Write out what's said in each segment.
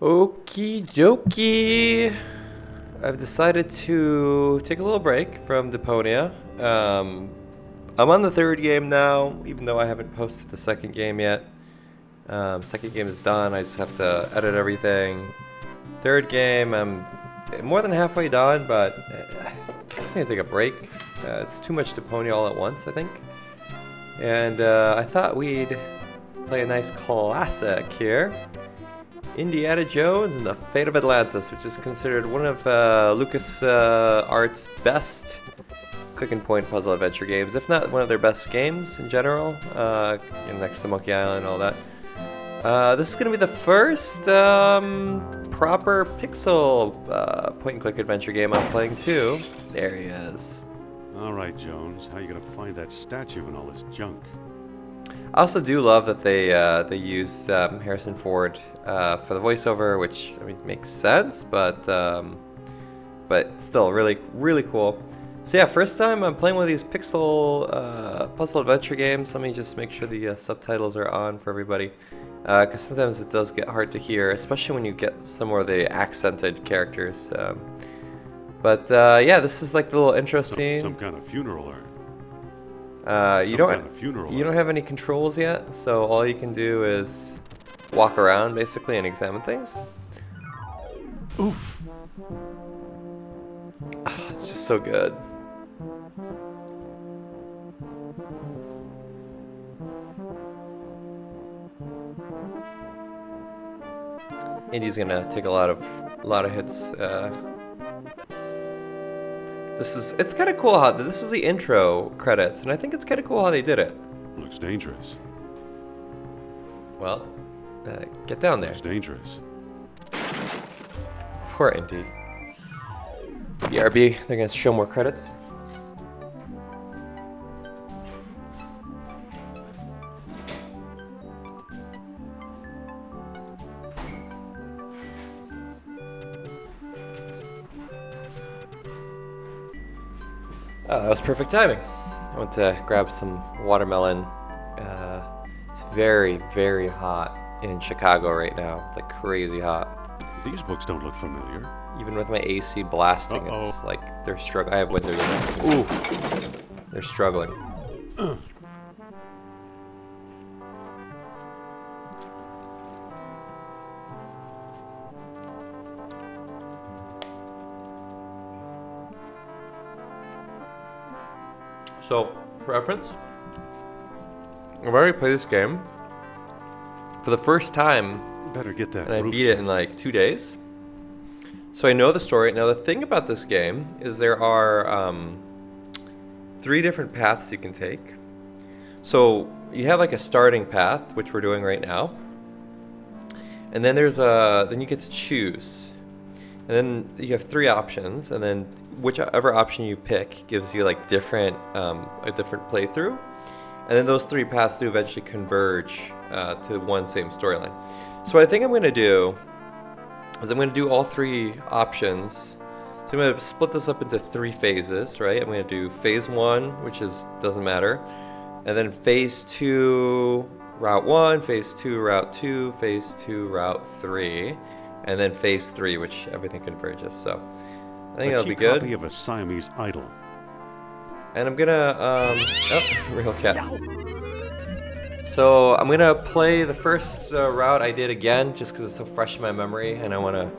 Okie dokie. I've decided to take a little break from Deponia. I'm on the third game now, even though I haven't posted the second game yet. Second game is done. I just have to edit everything. Third game, I'm more than halfway done, but I just need to take a break. It's too much Deponia all at once, I think. And I thought we'd play a nice classic here. Indiana Jones and the Fate of Atlantis, which is considered one of Lucas Arts' best click-and-point puzzle adventure games, if not one of their best games in general, next to Monkey Island and all that. This is going to be the first proper pixel point-and-click adventure game I'm playing too. There he is. All right, Jones. How you gonna find that statue and all this junk? I also do love that they used Harrison Ford for the voiceover, which I mean makes sense, but still really cool. So yeah, first time I'm playing one of these pixel puzzle adventure games. Let me just make sure the subtitles are on for everybody, because sometimes it does get hard to hear, especially when you get some more of the accented characters. Yeah, this is like the little intro scene. Some kind of funeral urn. You don't have any controls yet, so all you can do is walk around basically and examine things. Oof. It's just so good. Indy's gonna take a lot of hits. It's kind of cool how this is the intro credits, and I think it's kind of cool how they did it. Looks dangerous. Well, get down there. Looks dangerous. Poor Indy. BRB, they're gonna show more credits. Oh, that was perfect timing. I went to grab some watermelon. It's very hot in Chicago right now. It's like crazy hot. These books don't look familiar. Even with my AC blasting, it's like they're struggling. I have window units. Ooh, they're struggling. So, for reference, I've already played this game for the first time, Better get that. and I beat it in like 2 days. So I know the story. Now the thing about this game is there are 3 different paths you can take. So you have like a starting path, which we're doing right now, and then then you get to choose, and then you have 3 options, and then whichever option you pick gives you like a different playthrough, and then those 3 paths do eventually converge to one same storyline. So what I think I'm going to do is I'm going to do all 3 options. So I'm going to split this up into 3 phases, right? I'm going to do phase 1, which doesn't matter, and then phase 2, route 1, phase 2, route 2, phase 2, route 3, and then phase 3, which everything converges. So I think that'll be good. Copy of a Siamese idol. And I'm gonna real cat. So I'm gonna play the first route I did again, just because it's so fresh in my memory, and I want to,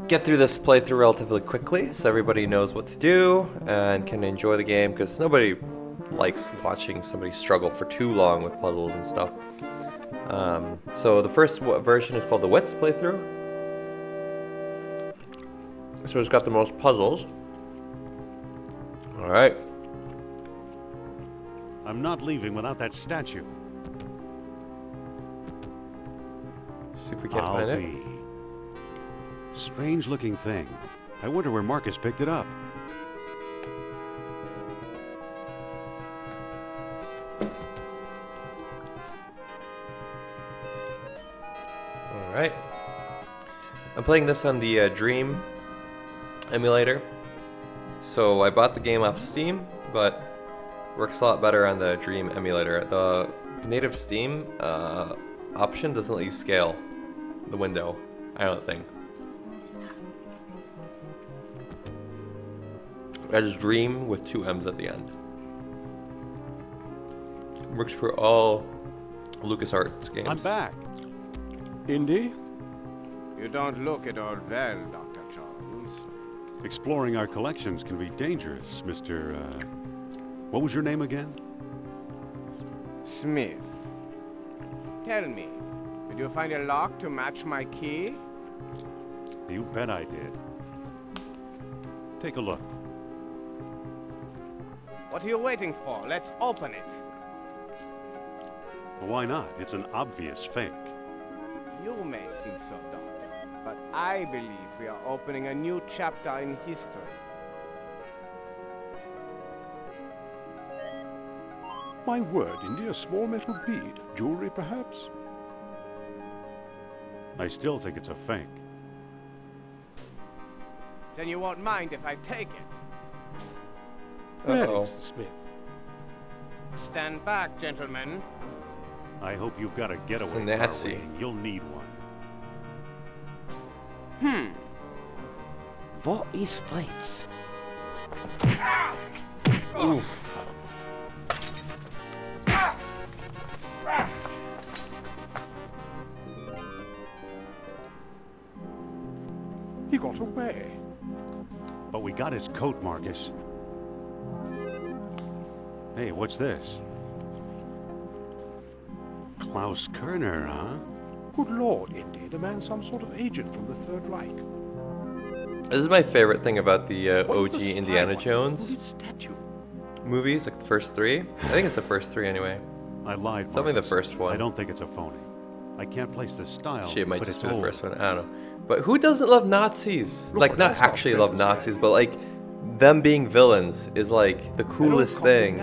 get through this playthrough relatively quickly, so everybody knows what to do and can enjoy the game, because nobody likes watching somebody struggle for too long with puzzles and stuff. So the first version is called the Wits playthrough. So it's got the most puzzles. All right. I'm not leaving without that statue. See if we can't find it. Strange looking thing. I wonder where Marcus picked it up. All right. I'm playing this on the Dream emulator. So I bought the game off Steam, but works a lot better on the Dream emulator. The native Steam option doesn't let you scale. the window. I don't think. That is Dream with 2 M's at the end. Works for all LucasArts games. I'm back. Indy? You don't look at all well, Dr. Jones. Exploring our collections can be dangerous, Mr. What was your name again? Smith. Tell me, did you find a lock to match my key? You bet I did. Take a look. What are you waiting for? Let's open it. Why not? It's an obvious fake. You may think so, Doctor, but I believe we are opening a new chapter in history. My word, Indy, a small metal bead. Jewelry, perhaps? I still think it's a fake. Then you won't mind if I take it. Uh-oh. Mr. Smith. Stand back, gentlemen. I hope you've got a getaway It's a car Nazi. waiting. You'll need one. What is place? Oof. He got away. But we got his coat, Marcus. Hey, what's this? Klaus Kerner, huh? Good Lord, Indy, the man's some sort of agent from the Third Reich. This is my favorite thing about the What's OG the spy Indiana one? Jones His statue. movies, like the first 3. I think it's the first 3 anyway. I lied, Something the Marcus. first one. I don't think it's a phony. I can't place the style, Shit, it might but just it's be the old. first one. I don't know. But who doesn't love Nazis? Look, Like, not that's not actually fair love to say. Nazis, but like, them being villains is like the coolest thing.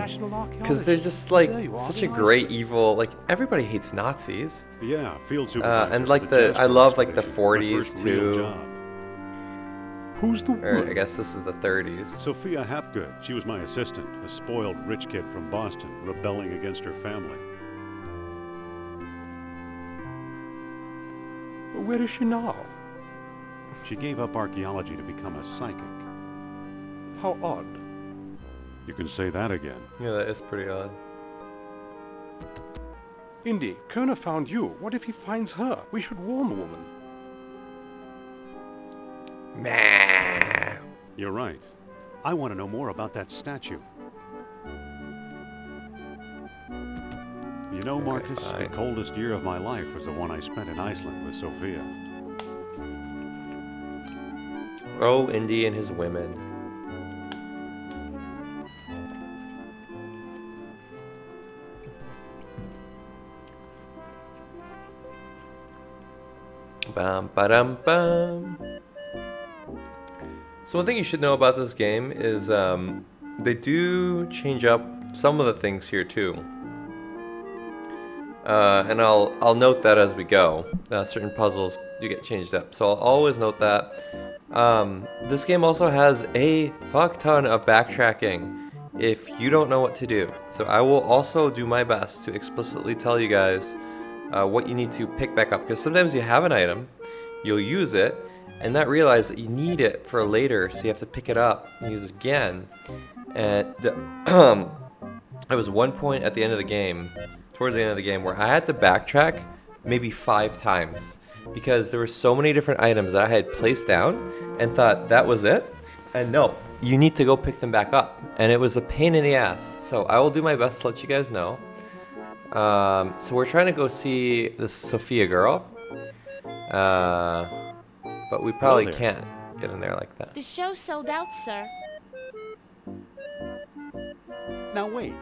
Because they're just like There you are, such the a great Nazis. evil. Like, everybody hates Nazis. Yeah, field supervisor. And like jazz I love like the expedition. My 40s first real too. job. Who's the Or I woman? guess this is the 30s. Sophia Hapgood. She was my assistant, a spoiled rich kid from Boston, rebelling against her family. Where is she now? She gave up archaeology to become a psychic. How odd. You can say that again. Yeah, that is pretty odd. Indy, Kerner found you. What if he finds her? We should warn the woman. Meh. You're right. I want to know more about that statue. You know, Okay, Marcus, the fine. coldest year of my life was the one I spent in Iceland with Sophia. Oh, Indy and his women. Bum, ba-dum, bum. So one thing you should know about this game is they do change up some of the things here too. And I'll note that as we go. Certain puzzles do get changed up, so I'll always note that. This game also has a fuck ton of backtracking if you don't know what to do. So I will also do my best to explicitly tell you guys what you need to pick back up, because sometimes you have an item, you'll use it, and not realize that you need it for later, so you have to pick it up and use it again. And there was one point at the end of the game, towards the end of the game, where I had to backtrack maybe 5 times because there were so many different items that I had placed down and thought that was it. And no, you need to go pick them back up. And it was a pain in the ass. So I will do my best to let you guys know. So we're trying to go see this Sophia girl. But we probably there. can't get in there like that. The show's sold out, sir. Now wait.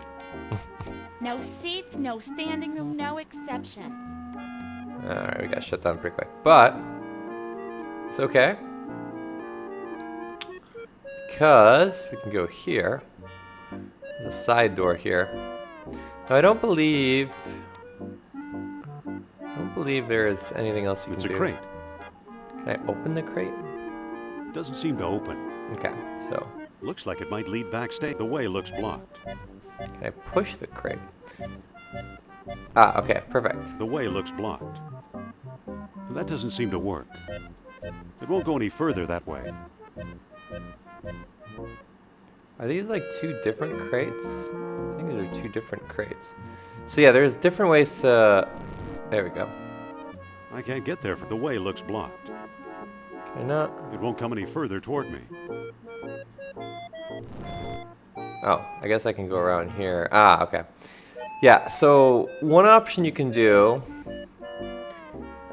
No seats, no standing room, no exception. Alright, we got shut down pretty quick. But it's okay. Because we can go here. There's a side door here. Now I don't believe there is anything else you It's a can do. crate. Can I open the crate? Doesn't seem to open. Okay, so Looks like it might lead backstage. The way looks blocked. can I push the crate? Ah, okay, perfect. The way looks blocked. That doesn't seem to work. It won't go any further that way. Are these like two different crates? I think these are two different crates. So yeah, there's different ways to... There we go. I can't get there. The way looks blocked. Can I not? It won't come any further toward me. Oh, I guess I can go around here. Ah, okay. Yeah, so one option you can do...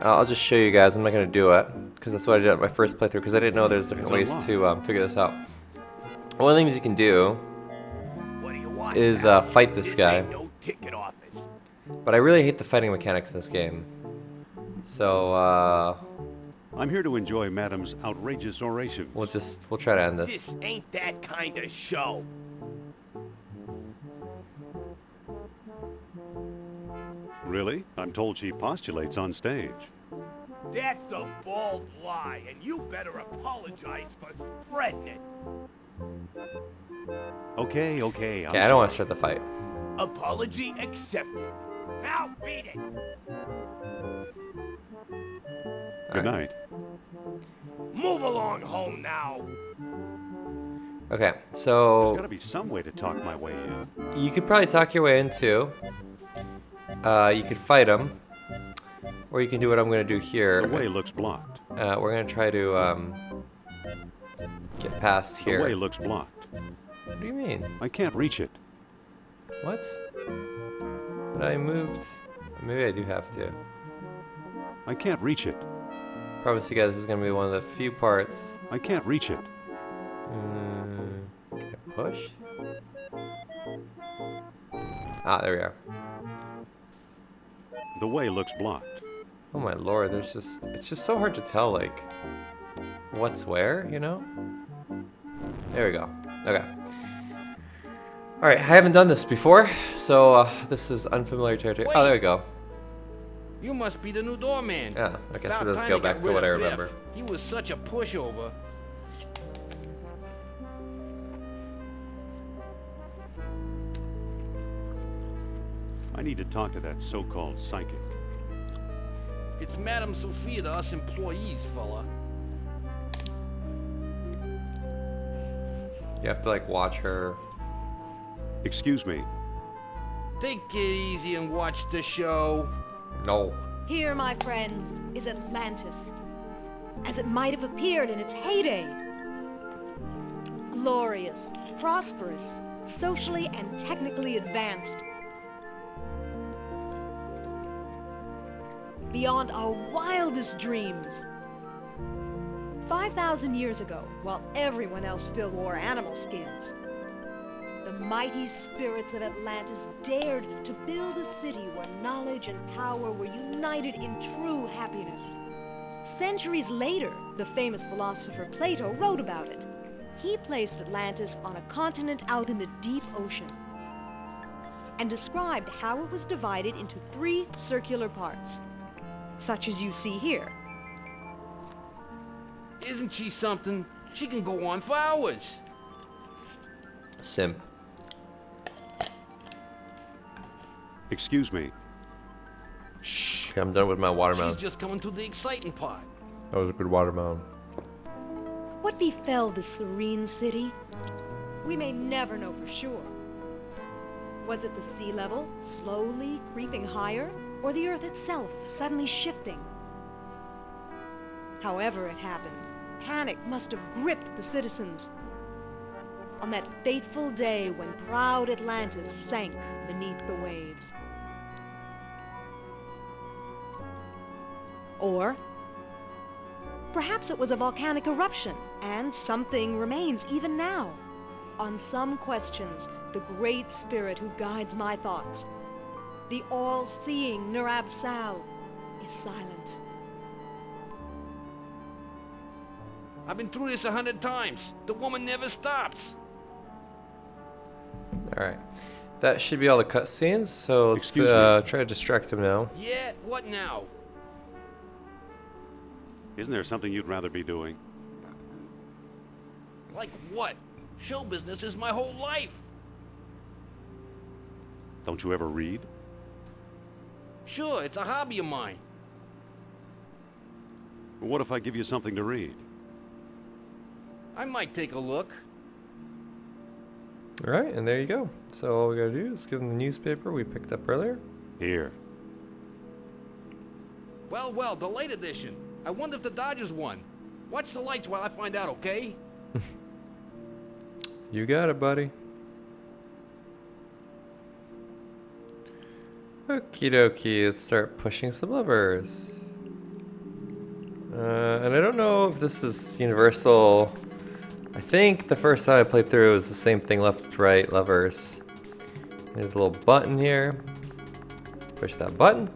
I'll just show you guys. I'm not going to do it, because that's what I did at my first playthrough, because I didn't know there's different ways to figure this out. One of the things you can do What do you want? is fight this guy. Ain't no ticket office. But I really hate the fighting mechanics in this game. So, I'm here to enjoy Madam's outrageous orations. we'll try to end this. This ain't that kind of show. Really? I'm told she postulates on stage. That's a bald lie, and you better apologize for spreading it. Okay. Okay, I don't want to start the fight. Apology accepted. Now beat it. Good night. Move along home now. Okay, There's so gotta be some way to talk my way in. you could probably talk your way in too. You could fight him, or you can do what I'm going to do here. The way looks blocked. We're going to try to get past The here. way looks blocked. What do you mean? I can't reach it. What? But I moved. Maybe I do have to. I can't reach it. Promise you guys this is going to be one of the few parts. I can't reach it. Can I push? Ah, there we are. The way looks blocked. Oh my lord, it's just so hard to tell, like, what's where, you know? There we go. Okay. Alright, I haven't done this before, so this is unfamiliar territory. Oh, there we go. You must be the new doorman. Yeah, I guess it About does time go they back got to rid what I of Biff. remember. He was such a pushover. I need to talk to that so-called psychic. It's Madame Sophia to us employees, fella. You have to, like, watch her. Excuse me. Take it easy and watch the show. No. Here, my friends, is Atlantis, as it might have appeared in its heyday. Glorious, prosperous, socially and technically advanced. Beyond our wildest dreams. 5,000 years ago, while everyone else still wore animal skins, the mighty spirits of Atlantis dared to build a city where knowledge and power were united in true happiness. Centuries later, the famous philosopher Plato wrote about it. He placed Atlantis on a continent out in the deep ocean and described how it was divided into 3 circular parts, such as you see here. Isn't she something? She can go on for hours. Simp. Excuse me. Shh. Okay, I'm done with my watermelon. She's just coming to the exciting part. That was a good watermelon. What befell the serene city? We may never know for sure. Was it the sea level slowly creeping higher, or the earth itself suddenly shifting? However it happened, panic must have gripped the citizens on that fateful day when proud Atlantis sank beneath the waves. Or perhaps it was a volcanic eruption, and something remains even now. On some questions, the great spirit who guides my thoughts, the all-seeing Nurab Sal, is silent. I've been through this 100 times. The woman never stops. Alright. That should be all the cutscenes, so let's Excuse me. try to distract him now. Yeah, what now? Isn't there something you'd rather be doing? Like what? Show business is my whole life. Don't you ever read? Sure, it's a hobby of mine. What if I give you something to read? I might take a look. All right, and there you go. So all we gotta do is give them the newspaper we picked up earlier. Here. Well, well, the late edition. I wonder if the Dodgers won. Watch the lights while I find out, okay? You got it, buddy. Okie dokie, let's start pushing some levers. And I don't know if this is universal. I think the first time I played through it was the same thing, left, right, levers. There's a little button here. Push that button.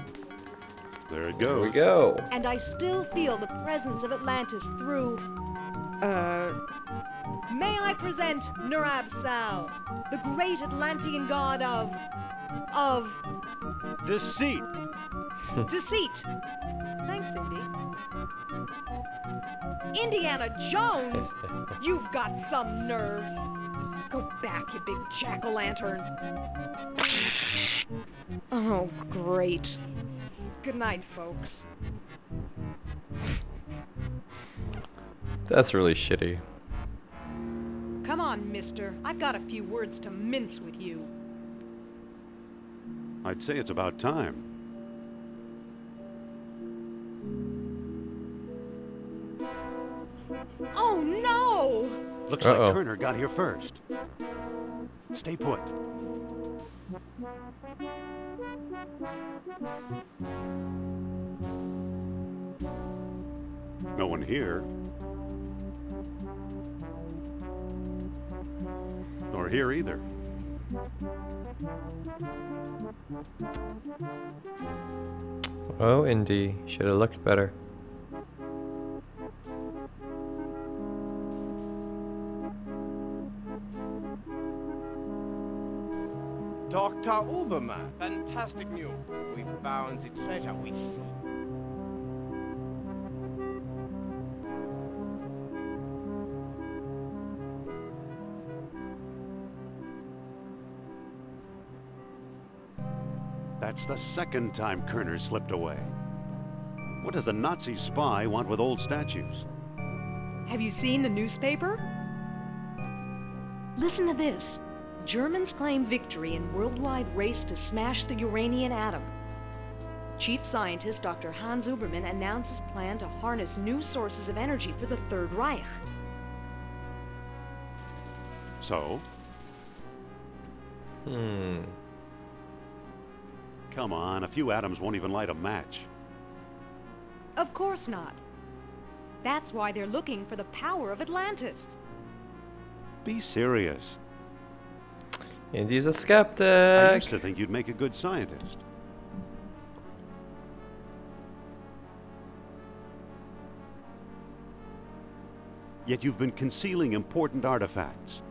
There it There we goes. go. And I still feel the presence of Atlantis through... May I present Nurab Sal, the great Atlantean god of Deceit. deceit. Thanks, Cindy. Indiana Jones! You've got some nerve. Go back, you big jack-o'-lantern. Oh, great. Good night, folks. That's really shitty. Come on, mister. I've got a few words to mince with you. I'd say it's about time. Oh, no! Looks Uh-oh. like Kerner got here first. Stay put. No one here. Nor here either. Oh, Indy, should have looked better. Dr. Uberman, fantastic news. We found the treasure we seek. That's the second time Kerner slipped away. What does a Nazi spy want with old statues? Have you seen the newspaper? Listen to this. Germans claim victory in worldwide race to smash the uranium atom. Chief scientist Dr. Hans Uberman announces plan to harness new sources of energy for the Third Reich. So? Come on, a few atoms won't even light a match. Of course not. That's why they're looking for the power of Atlantis. Be serious. Indy's a I skeptic. used to think you'd make a good scientist. Yet you've been concealing important artifacts.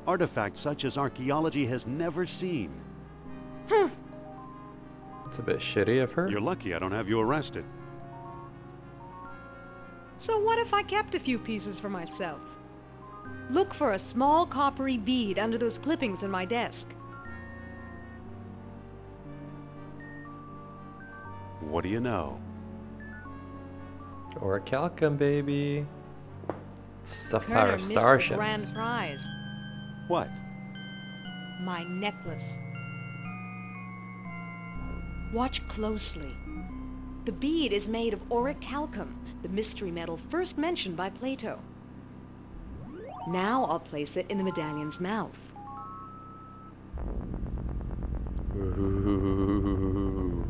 Artifacts such as archaeology has never seen. It's a bit shitty of her. You're lucky I don't have you arrested. So what if I kept a few pieces for myself? Look for a small coppery bead under those clippings in my desk. What do you know? Or a calcum, baby. Stuff Kerner our missed the starships. grand prize. What? My necklace. Watch closely. The bead is made of orichalcum, the mystery metal first mentioned by Plato. Now I'll place it in the medallion's mouth. Ooh.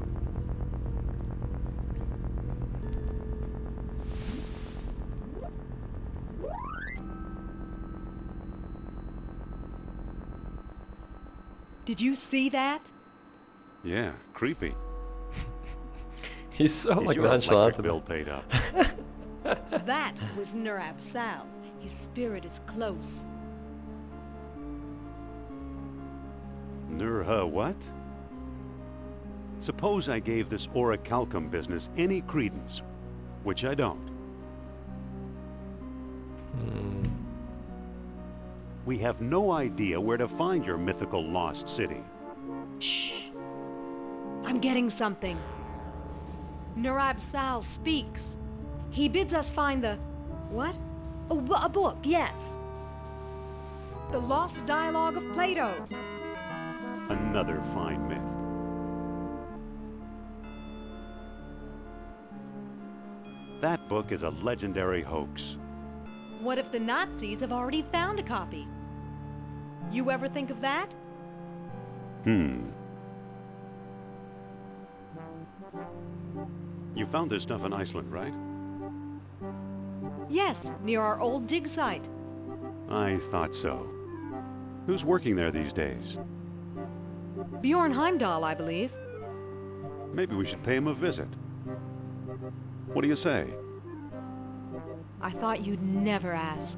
Did you see that? Yeah, creepy. He's so Is like your nonchalant. electric bill paid up? That was Nurab Sal. His spirit is close. What? Suppose I gave this orichalcum business any credence, which I don't. We have no idea where to find your mythical lost city. Shh. I'm getting something. Nurab Sal speaks. He bids us find the... what? A book, yes. The Lost Dialogue of Plato. Another fine myth. That book is a legendary hoax. What if the Nazis have already found a copy? You ever think of that? You found this stuff in Iceland, right? Yes, near our old dig site. I thought so. Who's working there these days? Bjorn Heimdall, I believe. Maybe we should pay him a visit. What do you say? I thought you'd never ask.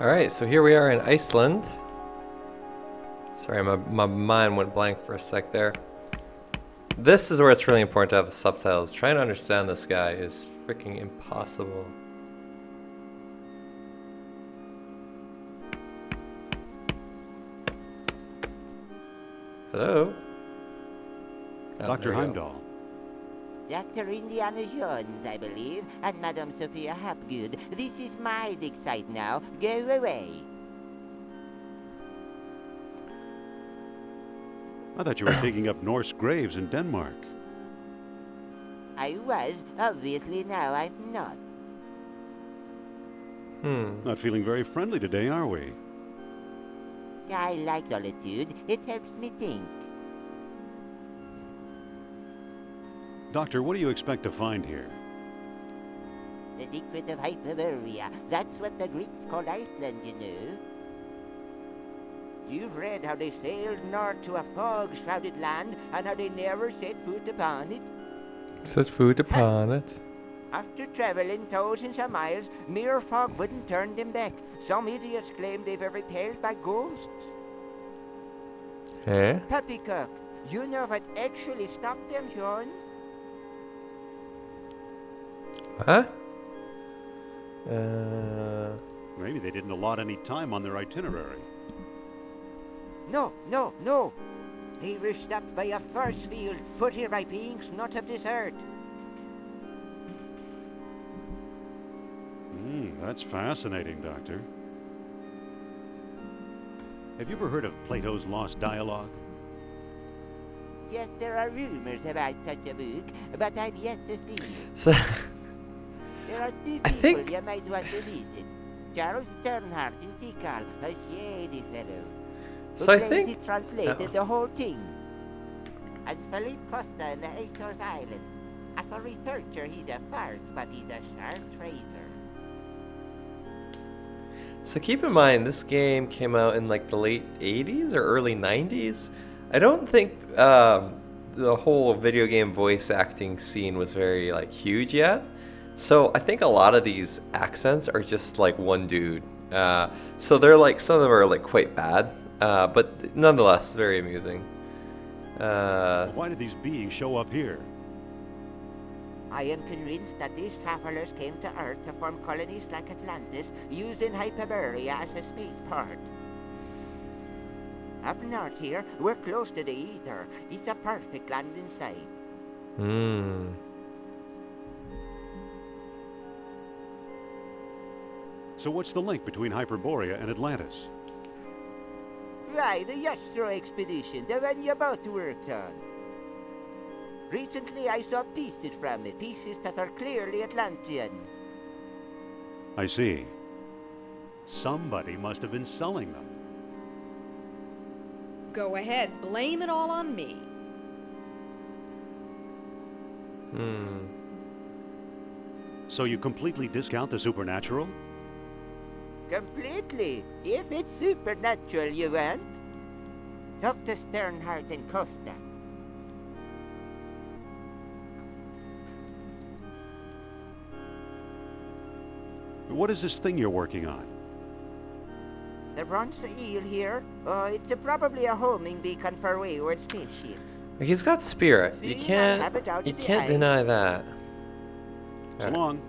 Alright, so here we are in Iceland. Sorry, my mind went blank for a sec there. This is where it's really important to have the subtitles. Trying to understand this guy is freaking impossible. Hello? Oh, Dr. there we go. Heimdall. Dr. Indiana Jones, I believe, and Madame Sophia Hapgood. This is my dig site now. Go away. I thought you were digging up Norse graves in Denmark. I was. Obviously now I'm not. Not feeling very friendly today, are we? I like solitude. It helps me think. Doctor, what do you expect to find here? The secret of Hyperborea. That's what the Greeks called Iceland, you know. You've read how they sailed north to a fog-shrouded land and how they never set foot upon it. Set foot upon it. After traveling thousands of miles, mere fog wouldn't turn them back. Some idiots claim they were repelled by ghosts. Eh? Poppycock, you know what actually stopped them, Sean? Huh? Maybe they didn't allot any time on their itinerary. No. They were stopped by a force field put here by beings not of this earth. That's fascinating, Doctor. Have you ever heard of Plato's Lost Dialogue? Yes, there are rumors about such a book, but I've yet to see it. So, There are two I people think- you might want to visit. Charles Sternhardt in Tikal, a shady fellow. Who So I claims think- he translated Oh. the whole thing. And Philippe Costa in the Azores Islands. As a researcher, he's a farce, but he's a sharp tracer. so keep in mind, this game came out in like the late 80s or early 90s. I don't think the whole video game voice acting scene was very like huge yet. So I think a lot of these accents are just like one dude. So they're like, some of them are like quite bad, but nonetheless very amusing. Why did these beings show up here? I am convinced that these travelers came to Earth to form colonies like Atlantis, using Hyperborea as a spaceport. Up north here, we're close to the ether. It's a perfect landing site. So what's the link between Hyperborea and Atlantis? Right, the Yastro expedition, the one you both worked on. Recently I saw pieces from it, pieces that are clearly Atlantean. I see. Somebody must have been selling them. Go ahead, blame it all on me. So you completely discount the supernatural? Completely, if it's supernatural you want. Talk to Sternhardt and Costa. What is this thing you're working on? The bronze eel here, it's probably a homing beacon for wayward spaceships. He's got spirit. You See, I can't. have it out You of the can't eye. deny that. So Alright. long.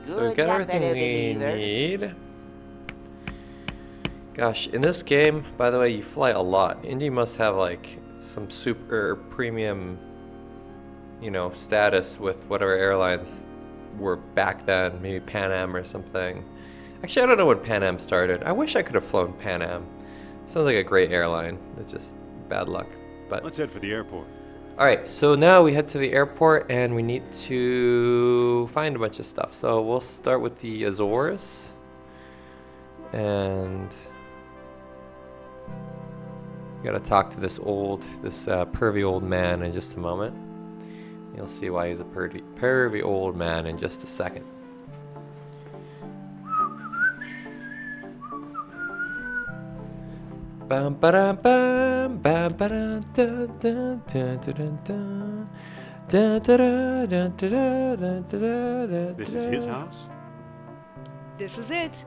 So we've Good got luck, everything fellow we believer. need. Gosh, in this game, by the way, you fly a lot. Indy must have like some super premium, you know, status with whatever airlines were back then. Maybe Pan Am or something. Actually, I don't know when Pan Am started. I wish I could have flown Pan Am. Sounds like a great airline. It's just bad luck. But Let's head for the airport. all right, so now we head to the airport and we need to find a bunch of stuff. So we'll start with the Azores. And gotta talk to this pervy old man in just a moment. You'll see why he's a pervy old man in just a second. Bum ba bum bum ba dun dun dun dun dun dun dun dun dun dun dun. This is his house? This is it.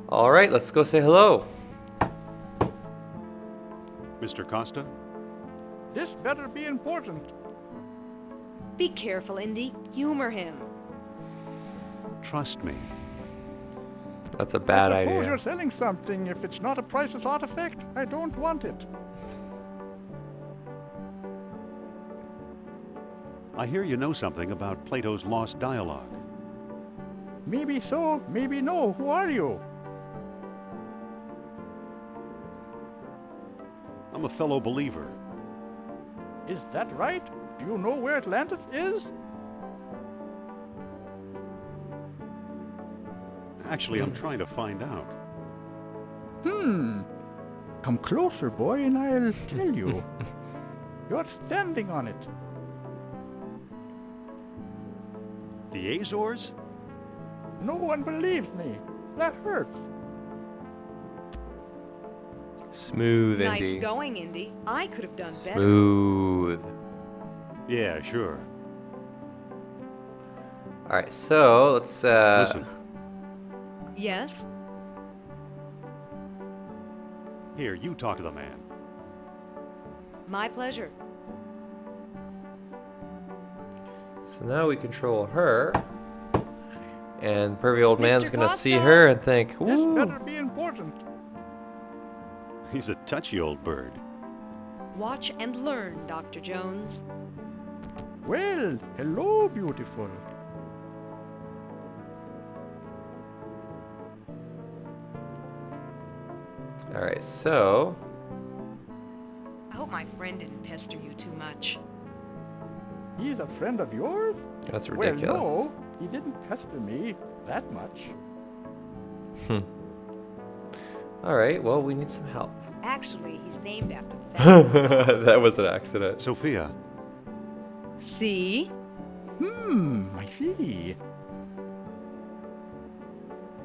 All right, let's go say hello. Mr. Costa? This better be important. Be careful, Indy. Humor him. Trust me. That's a bad I suppose idea. you're selling something. If it's not a priceless artifact, I don't want it. I hear you know something about Plato's lost dialogue. Maybe so, maybe no. Who are you? I'm a fellow believer. Is that right? Do you know where Atlantis is? Actually, I'm trying to find out. Come closer, boy, and I'll tell you. You're standing on it. The Azores? No one believes me. That hurts. Smooth, Nice Indy. going, Indy. I could have done better. Smooth. Yeah, sure. All right, so let's Listen, Yes? here, you talk to the man. My pleasure. So now we control her, and pervy old man's Mr. gonna see Costa? her and think, This "Ooh, better be important. He's a touchy old bird. Watch and learn, Dr. Jones. Well, hello, beautiful. all right." So I hope my friend didn't pester you too much. He's a friend of yours? that's ridiculous. Well, no, he didn't pester me that much. All right, well, we need some help. Actually, he's named after that. That was an accident. Sophia, See? I see.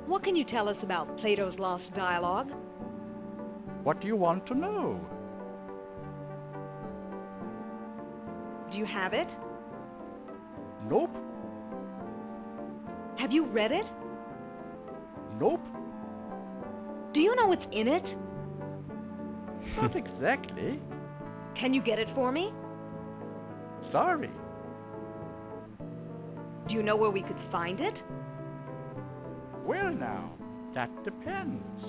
What can you tell us about Plato's lost dialogue? What do you want to know? Do you have it? Nope, Have you read it? nope, Do you know what's in it? not exactly. Can you get it for me? Sorry. Do you know where we could find it? Well now, that depends.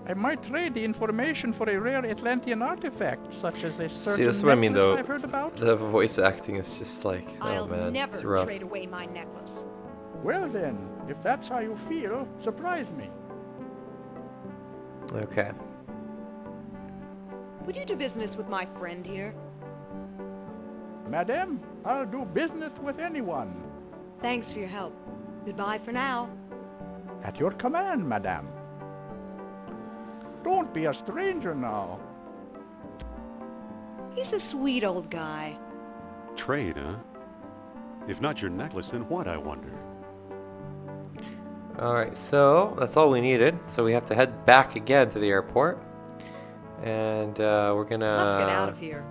I might trade the information for a rare Atlantean artifact, such as a certain See, this is what I mean, necklace though. I've heard about. The voice acting is just like, oh I'll man, never it's rough. trade away my necklace. Well then, if that's how you feel, surprise me. Okay. Would you do business with my friend here? Madame, I'll do business with anyone. Thanks for your help. Goodbye for now. At your command, madame. Don't be a stranger now. He's a sweet old guy. trade, huh? If not your necklace, then what, I wonder? Alright, so that's all we needed. So we have to head back again to the airport. And we're gonna... Let's get out of here.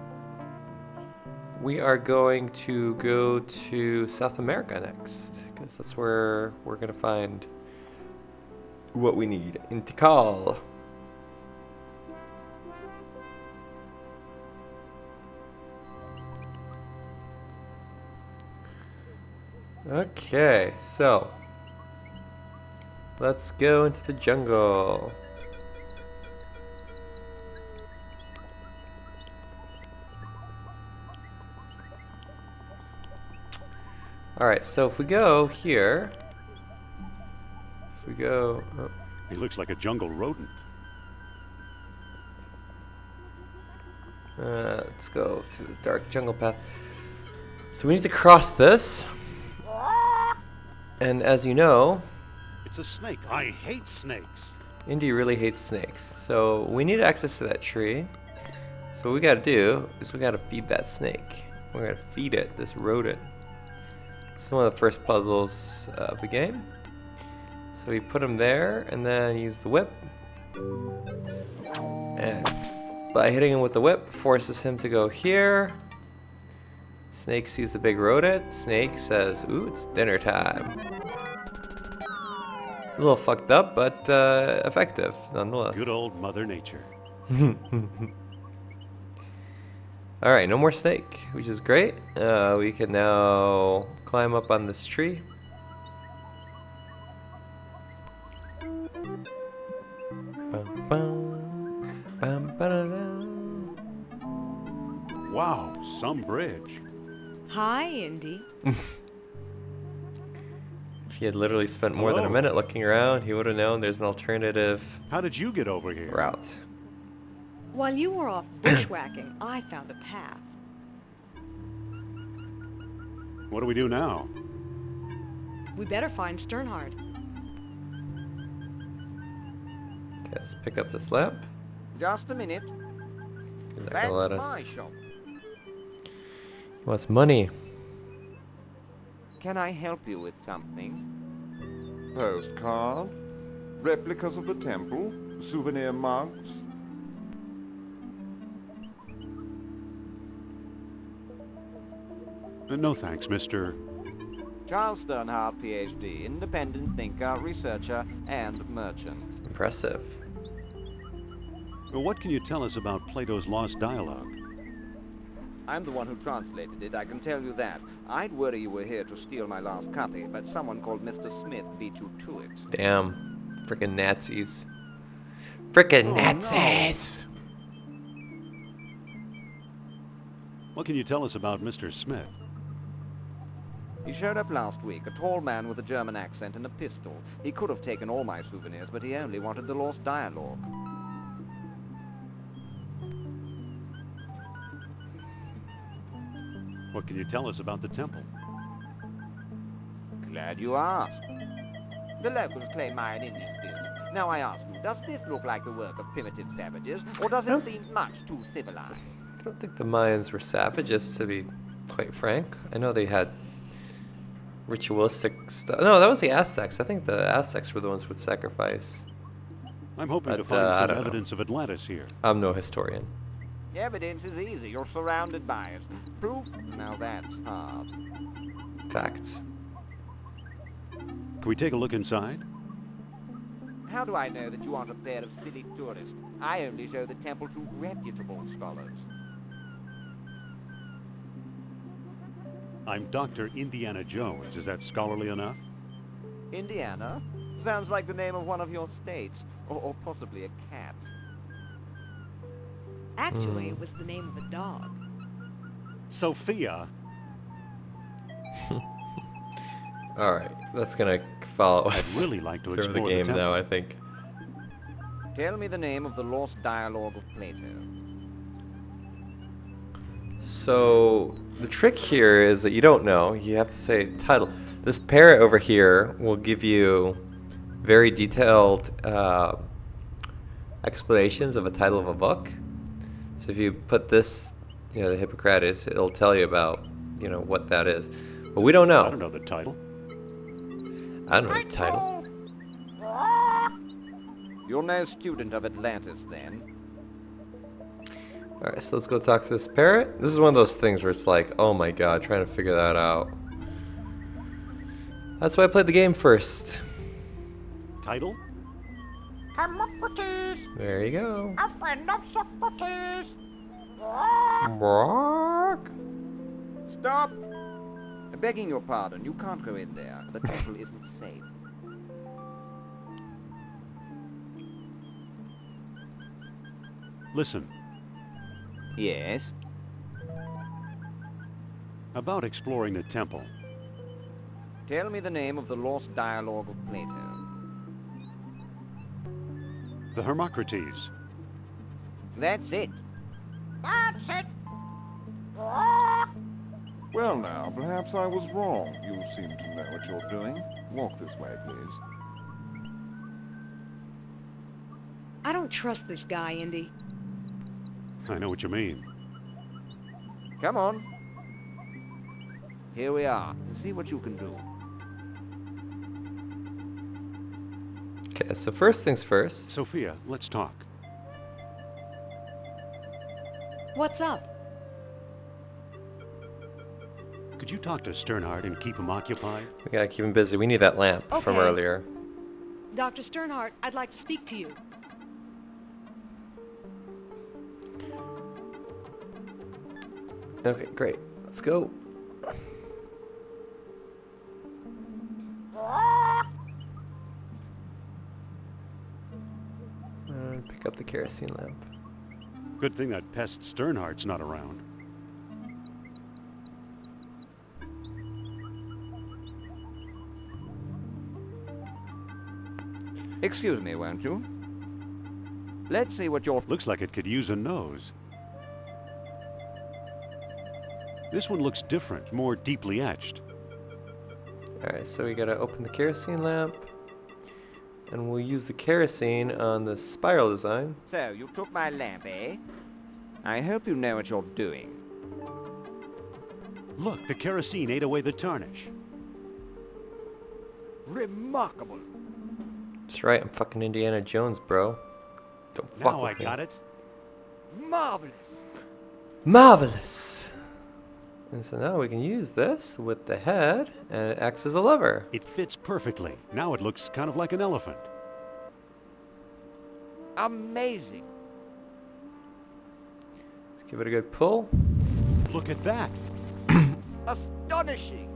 We are going to go to South America next. Because that's where we're gonna find what we need in Tikal. Okay, so let's go into the jungle. Alright, so if we go here, if we go, oh, He looks like a jungle rodent. let's go to the dark jungle path. So we need to cross this, and as you know, It's a snake. I hate snakes. Indy really hates snakes. So we need access to that tree. So what we gotta do is we gotta feed that snake. We're gonna feed it, this rodent. It's one of the first puzzles of the game. So we put him there and then use the whip. And by hitting him with the whip, forces him to go here. Snake sees the big rodent. Snake says, ooh, it's dinner time. A little fucked up, but effective nonetheless. Good old Mother Nature. Alright, no more snake, which is great. We can now climb up on this tree. Wow, some bridge. Hi, Indy. If he had literally spent more than a Hello. minute looking around, he would have known there's an alternative How did you get over here? route. While you were off bushwhacking, I found a path. What do we do now? We better find Sternhard. Okay, let's pick up this lamp. Just a minute. Is that That's gonna let us? my shop. What's money? Can I help you with something? Postcard? Replicas of the temple? Souvenir mugs? No thanks, Mr. Charles Sternhard, PhD, independent thinker, researcher, and merchant. Impressive. Well, what can you tell us about Plato's Lost Dialogue? I'm the one who translated it, I can tell you that. I'd worry you were here to steal my last copy, but someone called Mr. Smith beat you to it. Damn. Frickin' Nazis. Frickin' Oh, Nazis! What can you tell us about Mr. Smith? He showed up last week, a tall man with a German accent and a pistol. He could have taken all my souvenirs, but he only wanted the lost dialogue. What can you tell us about the temple? Glad you asked. The locals claim Mayan Indians built it. Now I ask you, does this look like the work of primitive savages, or does it seem much too civilized? I don't think the Mayans were savages, to be quite frank. I know they had ritualistic stuff. No, that was the Aztecs. I think the Aztecs were the ones who would sacrifice. I'm hoping to But, I find some don't know. evidence of Atlantis here. I'm no historian. Evidence is easy. You're surrounded by it. Proof? Now that's hard. Facts. Can we take a look inside? How do I know that you aren't a pair of silly tourists? I only show the temple to reputable scholars. I'm Dr. Indiana Jones. Is that scholarly enough? Indiana? Sounds like the name of one of your states. Or possibly a cat. Actually, it was the name of a dog. Sophia. Alright, that's gonna follow I'd us really like to through the explore the game temple. now, I think. Tell me the name of the lost dialogue of Plato. So, the trick here is that you don't know. You have to say title. This parrot over here will give you very detailed explanations of a title of a book. So if you put this, the Hippocrates, it'll tell you about, what that is. But we don't know. I don't know the title. I don't know the title. You're no student of Atlantis, then? Alright, so let's go talk to this parrot. This is one of those things where it's like, oh my god, trying to figure that out. That's why I played the game first. Title? There you go. A friend of Socrates. Brock. Stop! Begging your pardon, you can't go in there. The temple isn't safe. Listen, Yes? about exploring the temple. Tell me the name of the lost dialogue of Plato. The Hermocrates. That's it. That's it. Well now, perhaps I was wrong. You seem to know what you're doing. Walk this way, please. I don't trust this guy, Indy. I know what you mean. Come on. Here we are. See what you can do. Okay, so first things first. Sophia, let's talk. What's up? Could you talk to Sternhardt and keep him occupied? We gotta keep him busy. We need that lamp from Okay. earlier. Dr. Sternhardt, I'd like to speak to you. Okay, great. Let's go. Pick up the kerosene lamp. Good thing that pest Sternhardt's not around. Excuse me, won't you? Let's see what your... Looks like it could use a nose. This one looks different, more deeply etched. Alright, so we gotta open the kerosene lamp. And we'll use the kerosene on the spiral design. So, you took my lamp, eh? I hope you know what you're doing. Look, the kerosene ate away the tarnish. Remarkable. That's right, I'm fucking Indiana Jones, bro. Don't fuck Now with I me. got it. Marvelous. Marvelous! And so now we can use this with the head, and it acts as a lever. It fits perfectly. Now it looks kind of like an elephant. Amazing. Let's give it a good pull. Look at that. Astonishing.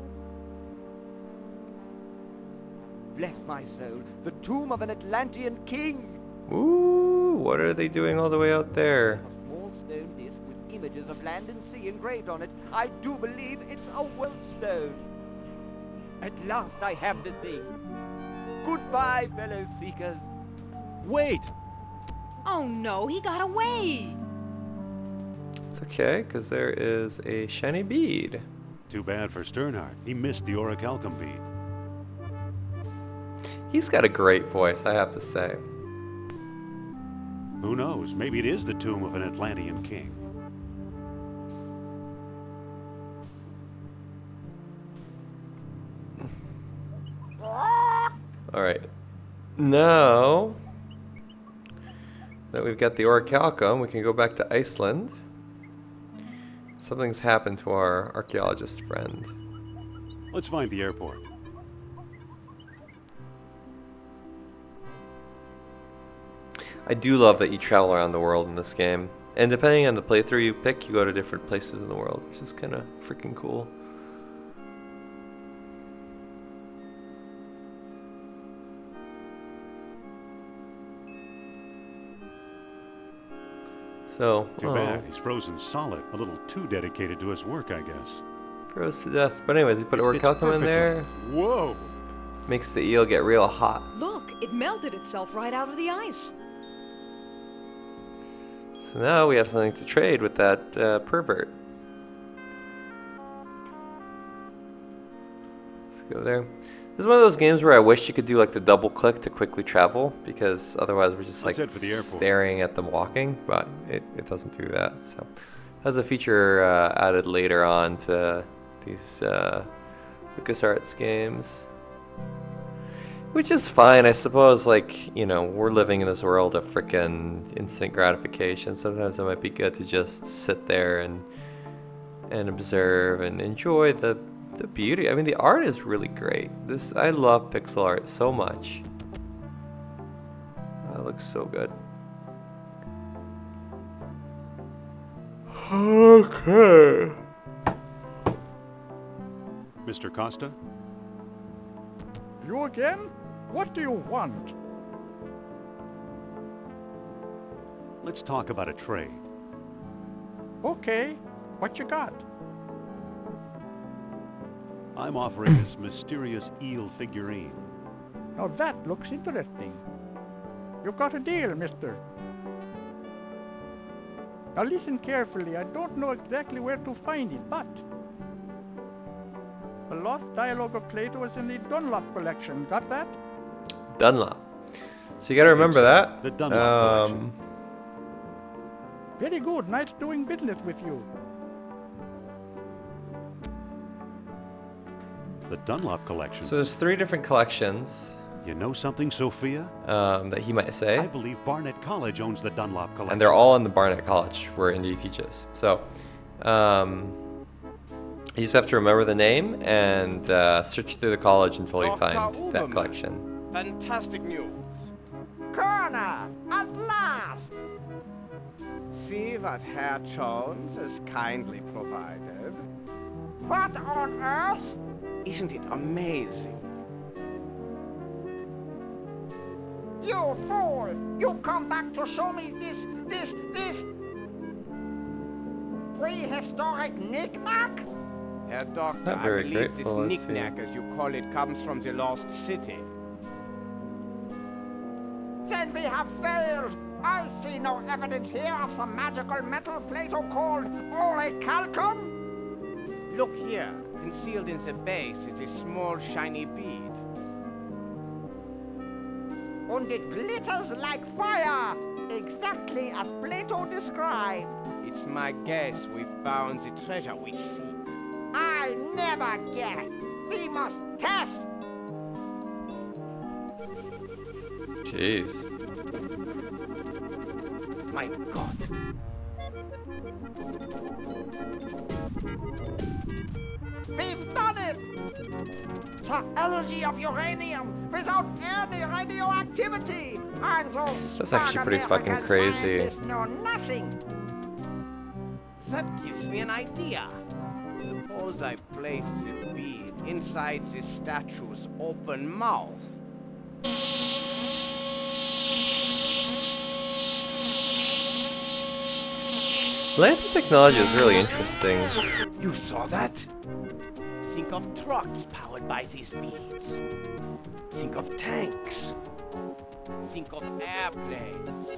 Bless my soul, the tomb of an Atlantean king. Ooh, what are they doing all the way out there? A small stone disc with images of land and sea engraved on it. I do believe it's a world stone. At last I have the thing. Goodbye, fellow seekers. Wait! Oh no, he got away! It's okay, because there is a shiny bead. Too bad for Sternhardt. He missed the orichalcum bead. He's got a great voice, I have to say. Who knows? Maybe it is the tomb of an Atlantean king. Alright. Now that we've got the orichalcum, we can go back to Iceland. Something's happened to our archaeologist friend. Let's find the airport. I do love that you travel around the world in this game. And depending on the playthrough you pick, you go to different places in the world, which is kind of freaking cool. So, Too bad. He's frozen solid. A little too dedicated to his work, I guess. froze to death. But anyways, you put It fits orichalcum in perfectly. there, Whoa! makes the eel get real hot. Look, it melted itself right out of the ice. So now we have something to trade with that pervert. Let's go there. This is one of those games where I wish you could do like the double click to quickly travel, because otherwise we're just Let's like head for the airport. staring at them walking, but it doesn't do that. So that's a feature added later on to these LucasArts games. Which is fine, I suppose. Like, you know, we're living in this world of frickin' instant gratification. Sometimes it might be good to just sit there and observe and enjoy the beauty. I mean, the art is really great. I love pixel art so much. That looks so good. Okay. Mr. Costa? You again? What do you want? Let's talk about a trade. Okay, what you got? I'm offering this mysterious eel figurine. Now that looks interesting. You got a deal, mister. Now listen carefully. I don't know exactly where to find it, but the Lost Dialogue of Plato is in the Dunlop collection. Got that? Dunlop. So you gotta remember that. The Dunlop collection. Very good. Nice doing business with you. The Dunlop collection. So there's 3 different collections You know something, Sophia? that he might say. I believe Barnett College owns the Dunlop collection. And they're all in the Barnett College where Indy teaches. So you just have to remember the name and search through the college until you find that collection. Fantastic news. Colonel, at last! See what Herr Jones has kindly provided. What on earth? Isn't it amazing? You fool! You come back to show me this prehistoric knick-knack? Herr Doctor, Not I very believe grateful, this let's see. knick-knack, as you call it, comes from the lost city. Then we have failed! I see no evidence here of some magical metal Plato called orichalcum. Look here, concealed in the base is a small shiny bead. And it glitters like fire, exactly as Plato described. It's my guess we found the treasure we seek. I never guess. We must test. Jeez. My God. We've done it! The energy of uranium without any radioactivity! And those That's actually pretty fucking American crazy. scientists know nothing. That gives me an idea. Suppose I place the bead inside the statue's open mouth. Atlantis technology is really interesting. You saw that? Think of trucks powered by these beads. Think of tanks. Think of airplanes.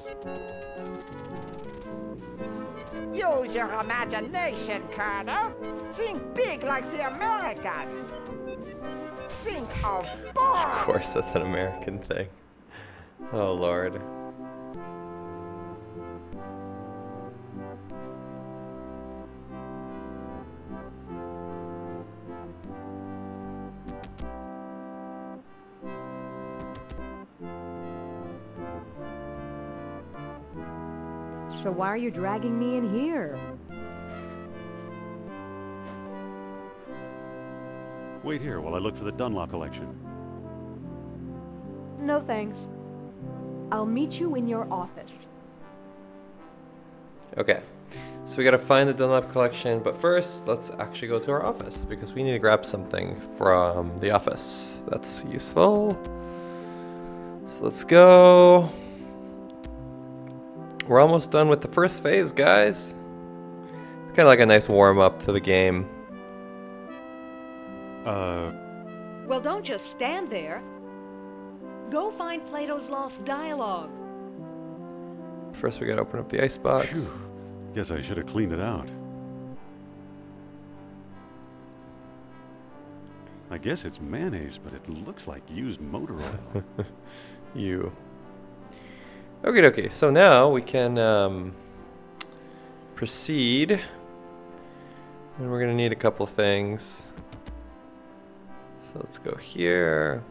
Use your imagination, Colonel. Think big like the American. Think of bombs. Of course, that's an American thing. Oh, Lord. So why are you dragging me in here? Wait here while I look for the Dunlop collection. No thanks. I'll meet you in your office. Okay, so we gotta find the Dunlop collection, but first, let's actually go to our office because we need to grab something from the office that's useful. So let's go. We're almost done with the first phase, guys. It's kind of like a nice warm-up to the game. Well, don't just stand there. Go find Plato's Lost Dialogue. First we gotta open up the icebox. Phew. Guess I should have cleaned it out. I guess it's mayonnaise, but it looks like used motor oil. You. Okay, so now we can proceed. And we're gonna need a couple things. So let's go here.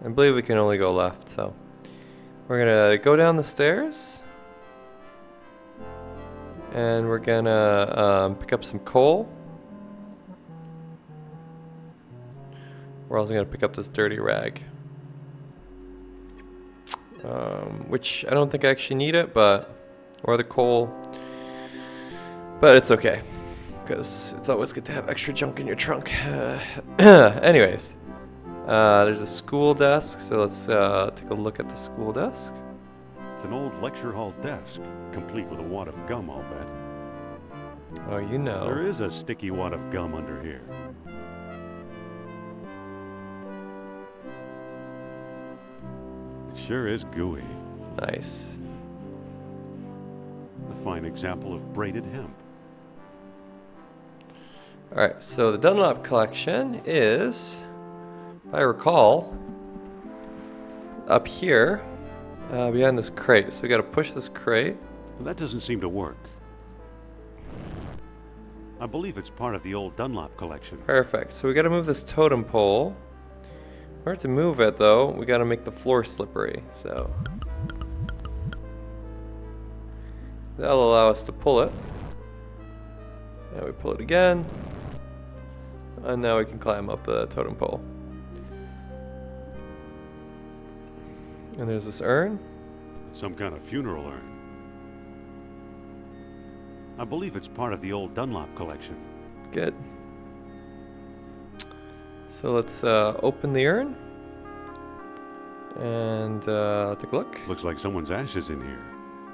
I believe we can only go left, so we're gonna go down the stairs, and we're gonna pick up some coal. We're also gonna pick up this dirty rag, which I don't think I actually need it, or the coal, but it's okay, because it's always good to have extra junk in your trunk. Anyways. There's a school desk, so let's take a look at the school desk. It's an old lecture hall desk, complete with a wad of gum, I'll bet. Oh, you know. There is a sticky wad of gum under here. It sure is gooey. Nice. A fine example of braided hemp. Alright, so the Dunlop collection is, if I recall, up here, behind this crate. So we gotta push this crate. Well, that doesn't seem to work. I believe it's part of the old Dunlop collection. Perfect. So we gotta move this totem pole. In order to move it, though, we gotta make the floor slippery. So that'll allow us to pull it. Now we pull it again. And now we can climb up the totem pole. And there's this urn. Some kind of funeral urn. I believe it's part of the old Dunlop collection. Good. So let's open the urn and take a look. Looks like someone's ashes in here.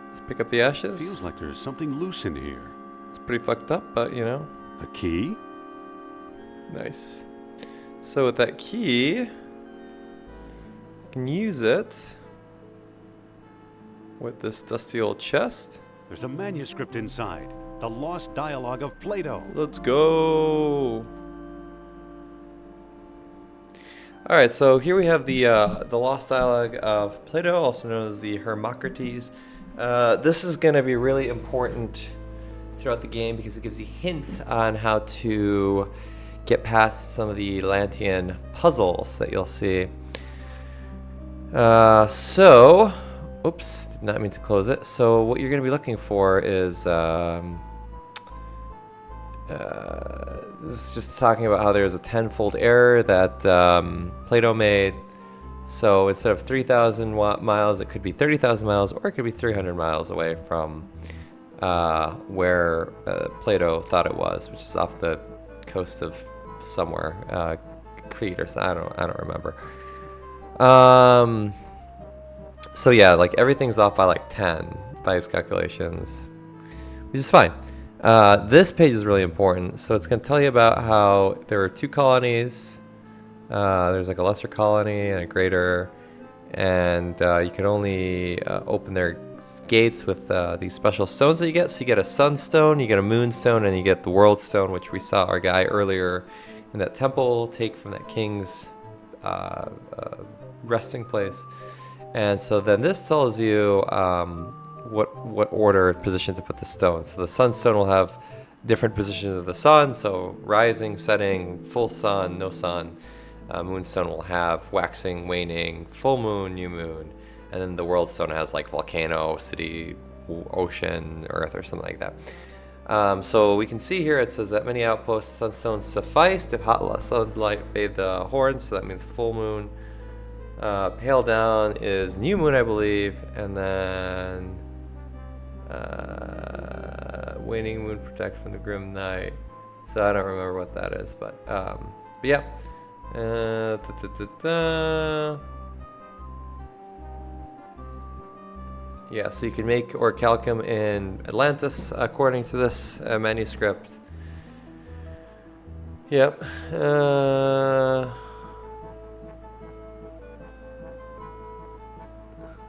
Let's pick up the ashes. Feels like there's something loose in here. It's pretty fucked up, but you know. A key? Nice. So with that key, you can use it with this dusty old chest. There's a manuscript inside. The Lost Dialogue of Plato. Let's go. All right, so here we have the Lost Dialogue of Plato, also known as the Hermocrates. This is going to be really important throughout the game because it gives you hints on how to get past some of the Atlantean puzzles that you'll see. Oops, did not mean to close it. So what you're going to be looking for is this is just talking about how there's a tenfold error that Plato made. So instead of 3,000 miles, it could be 30,000 miles, or it could be 300 miles away from where Plato thought it was, which is off the coast of somewhere, Crete or something. I don't remember. So yeah, like everything's off by like 10 by his calculations, which is fine. This page is really important. So it's going to tell you about how there were two colonies. There's like a lesser colony and a greater, and you can only open their gates with these special stones that you get. So you get a sunstone, you get a moonstone, and you get the world stone, which we saw our guy earlier in that temple take from that king's resting place. And so then this tells you what order and position to put the stone. So the sunstone will have different positions of the sun, so rising, setting, full sun, no sun. Moonstone will have waxing, waning, full moon, new moon. And then the world stone has like volcano, city, ocean, earth, or something like that. So we can see here it says that many outposts sunstones sufficed if hot sunlight bathed the horns, so that means full moon. Pale down is new moon, I believe, and then waning moon protect from the grim night. So I don't remember what that is, but yeah. Yeah, so you can make orichalcum in Atlantis according to this manuscript. Yep.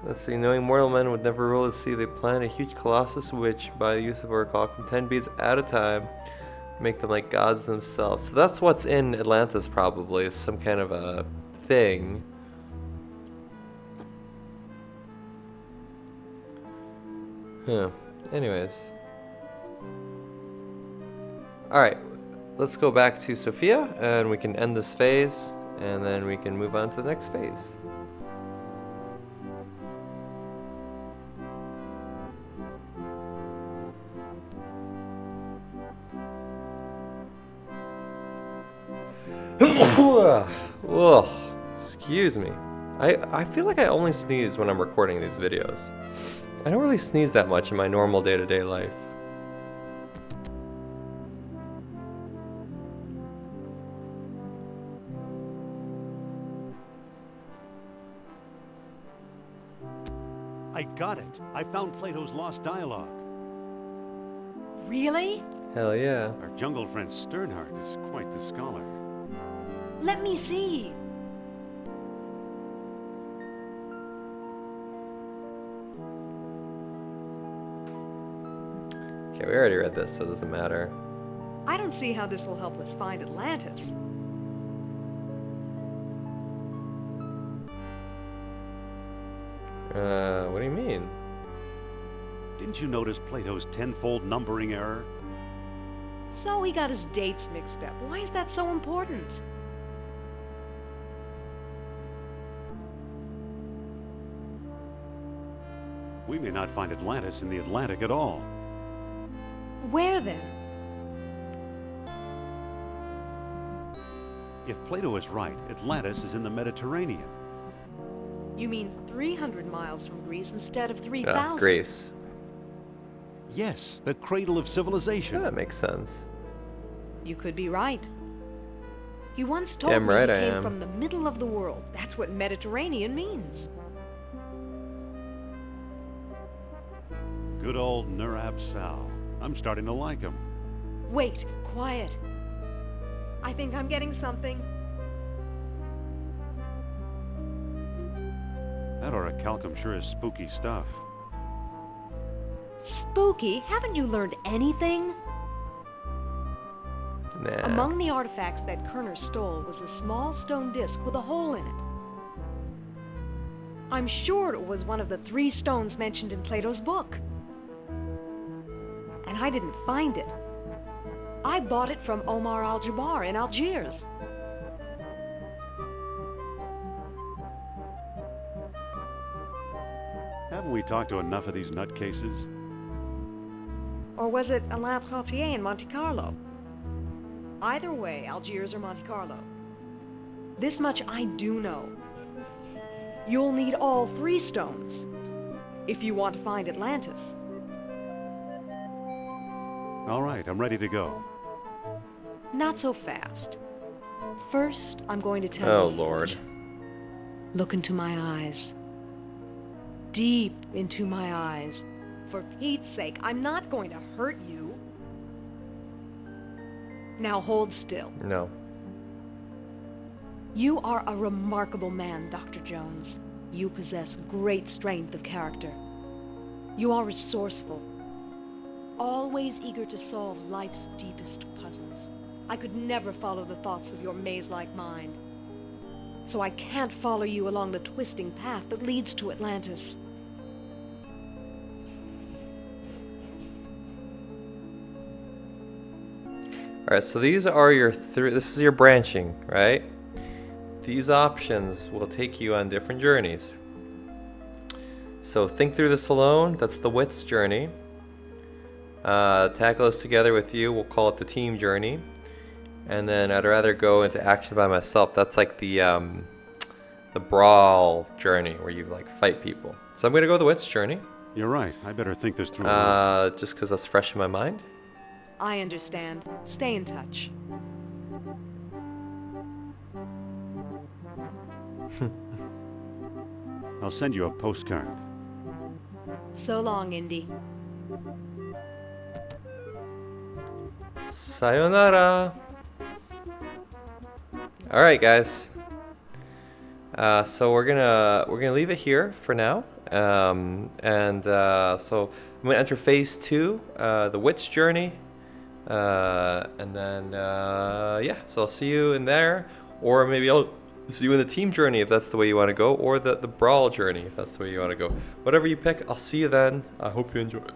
Let's see, knowing mortal men would never rule the sea, they plan a huge colossus which, by the use of orichalcum, 10 beads at a time, make them like gods themselves. So that's what's in Atlantis probably, is some kind of a thing. Huh. Anyways. Alright, let's go back to Sophia and we can end this phase and then we can move on to the next phase. Ugh, excuse me. I feel like I only sneeze when I'm recording these videos. I don't really sneeze that much in my normal day-to-day life. I got it. I found Plato's lost dialogue. Really? Hell yeah. Our jungle friend Sternhardt is quite the scholar. Let me see. Okay, we already read this, so it doesn't matter. I don't see how this will help us find Atlantis. What do you mean? Didn't you notice Plato's tenfold numbering error? So he got his dates mixed up. Why is that so important? We may not find Atlantis in the Atlantic at all. Where then? If Plato is right, Atlantis is in the Mediterranean. You mean 300 miles from Greece instead of 3,000? Ah, Greece. Yes, the cradle of civilization. Yeah, that makes sense. You could be right. He once told Damn me right he I came am. from the middle of the world. That's what Mediterranean means. Good old Nurab Sal. I'm starting to like him. Wait, quiet. I think I'm getting something. That orichalcum sure is spooky stuff. Spooky? Haven't you learned anything? Nah. Among the artifacts that Kerner stole was a small stone disc with a hole in it. I'm sure it was one of the 3 stones mentioned in Plato's book. And I didn't find it. I bought it from Omar al-Jabbar in Algiers. Haven't we talked to enough of these nutcases? Or was it Alain Trottier in Monte Carlo? Either way, Algiers or Monte Carlo. This much I do know. You'll need all 3 stones if you want to find Atlantis. All right, I'm ready to go. Not so fast. First, I'm going to tell Oh, you. Lord. Look into my eyes. Deep into my eyes. For Pete's sake, I'm not going to hurt you. Now hold still. No. You are a remarkable man, Dr. Jones. You possess great strength of character. You are resourceful, always eager to solve life's deepest puzzles. I could never follow the thoughts of your maze-like mind. So I can't follow you along the twisting path that leads to Atlantis. Alright, so these are your this is your branching, right? These options will take you on different journeys. So think through this alone, that's the wits journey. Tackle this together with you, we'll call it the team journey. And then I'd rather go into action by myself. That's like the brawl journey where you like fight people. So I'm gonna go the wits journey. You're right. I better think this through. Just because that's fresh in my mind. I understand. Stay in touch. I'll send you a postcard. So long, Indy. Sayonara. All right, guys. So we're gonna leave it here for now. So I'm gonna enter phase 2, the witch journey, and then yeah. So I'll see you in there, or maybe I'll see you in the team journey if that's the way you want to go, or the brawl journey if that's the way you want to go. Whatever you pick, I'll see you then. I hope you enjoyed.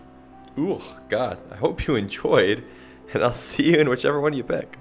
Ooh, God, I hope you enjoyed, and I'll see you in whichever one you pick.